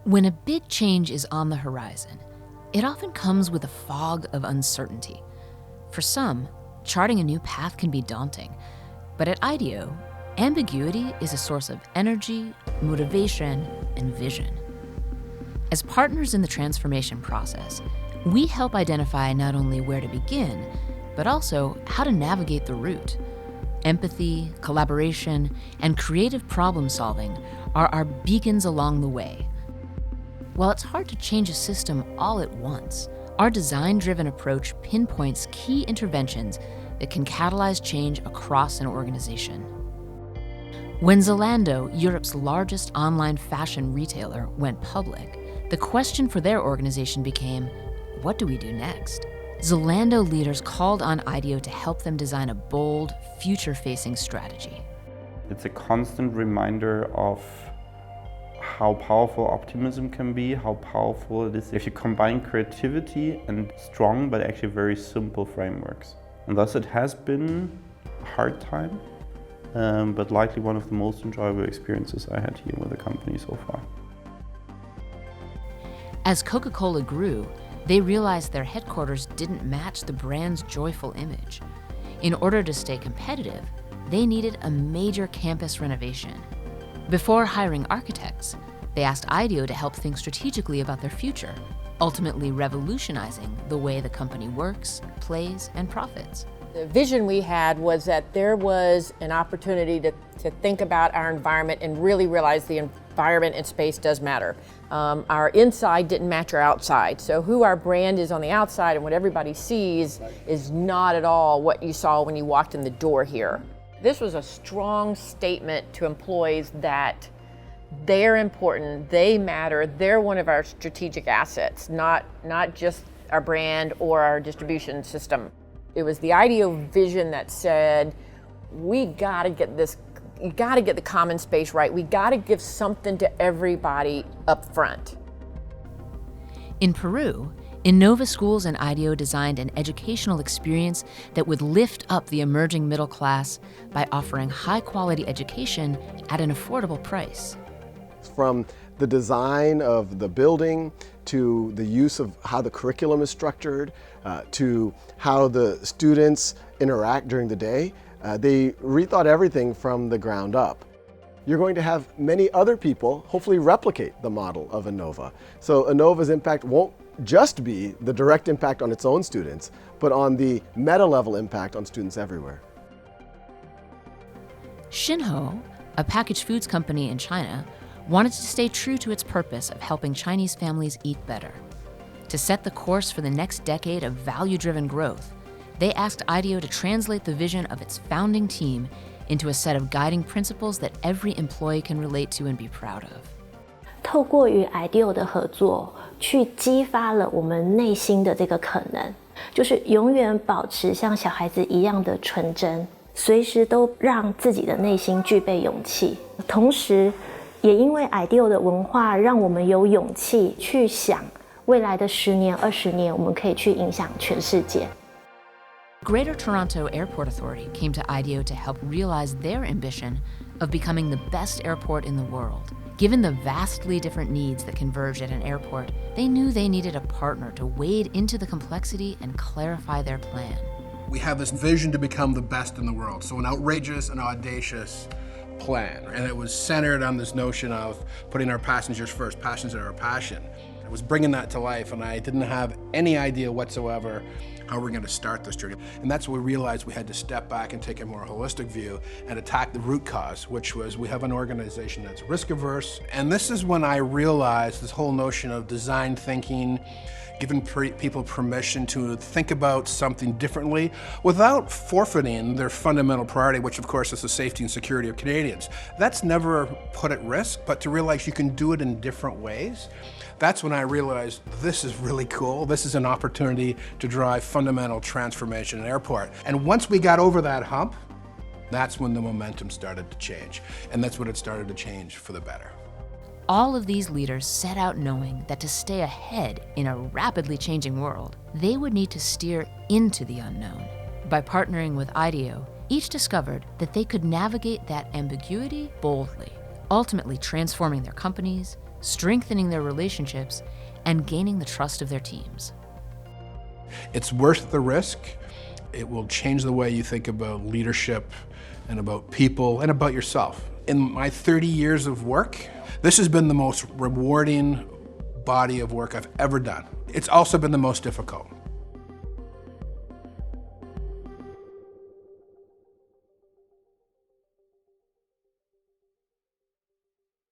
When a big change is on the horizon, it often comes with a fog of uncertainty. For some, charting a new path can be daunting, but at IDEO, ambiguity is a source of energy, motivation, and vision. As partners in the transformation process, we help identify not only where to begin, but also how to navigate the route. Empathy, collaboration, and creative problem solving are our beacons along the way. While it's hard to change a system all at once, our design-driven approach pinpoints key interventions that can catalyze change across an organization. When Zalando, Europe's largest online fashion retailer, went public, the question for their organization became, what do we do next? Zalando leaders called on IDEO to help them design a bold, future-facing strategy. It's a constant reminder of how powerful optimism can be, how powerful it is if you combine creativity and strong but actually very simple frameworks. And thus it has been a hard time, but likely one of the most enjoyable experiences I had here with the company so far. As Coca-Cola grew, they realized their headquarters didn't match the brand's joyful image. In order to stay competitive, they needed a major campus renovation. Before hiring architects, they asked IDEO to help think strategically about their future, ultimately revolutionizing the way the company works, plays, and profits. The vision we had was that there was an opportunity to think about our environment and really realize the environment and space does matter. Our inside didn't match our outside, so who our brand is on the outside and what everybody sees is not at all what you saw when you walked in the door here. This was a strong statement to employees that they're important, they matter, they're one of our strategic assets, not just our brand or our distribution system. It was the IDEO vision that said, we gotta get this, you gotta get the common space right, we gotta give something to everybody up front. In Peru, Innova Schools and IDEO designed an educational experience that would lift up the emerging middle class by offering high-quality education at an affordable price. From the design of the building, to the use of how the curriculum is structured, to how the students interact during the day, they rethought everything from the ground up. You're going to have many other people hopefully replicate the model of Innova. So Innova's impact won't just be the direct impact on its own students, but on the meta-level impact on students everywhere. Shin Ho, a packaged foods company in China, wanted to stay true to its purpose of helping Chinese families eat better. To set the course for the next decade of value-driven growth, they asked IDEO to translate the vision of its founding team into a set of guiding principles that every employee can relate to and be proud of. 透过与 IDEO 的合作，去激发了我们内心的这个可能，就是永远保持像小孩子一样的纯真，随时都让自己的内心具备勇气。同时，也因为 IDEO 的文化，让我们有勇气去想未来的10年、20年，我们可以去影响全世界。Greater Toronto Airport Authority came to IDEO to help realize their ambition of becoming the best airport in the world. Given the vastly different needs that converge at an airport, they knew they needed a partner to wade into the complexity and clarify their plan. We have this vision to become the best in the world, so an outrageous and audacious plan, and it was centered on this notion of putting our passengers first, passengers are our passion. I was bringing that to life, and I didn't have any idea whatsoever how we're going to start this journey. And that's when we realized we had to step back and take a more holistic view and attack the root cause, which was we have an organization that's risk averse. And this is when I realized this whole notion of design thinking, giving people permission to think about something differently without forfeiting their fundamental priority, which of course is the safety and security of Canadians. That's never put at risk, but to realize you can do it in different ways. That's when I realized this is really cool. This is an opportunity to drive fundamental transformation in an airport. And once we got over that hump, that's when the momentum started to change. And that's when it started to change for the better. All of these leaders set out knowing that to stay ahead in a rapidly changing world, they would need to steer into the unknown. By partnering with IDEO, each discovered that they could navigate that ambiguity boldly, ultimately transforming their companies, strengthening their relationships, and gaining the trust of their teams. It's worth the risk. It will change the way you think about leadership and about people and about yourself. In my 30 years of work, this has been the most rewarding body of work I've ever done. It's also been the most difficult.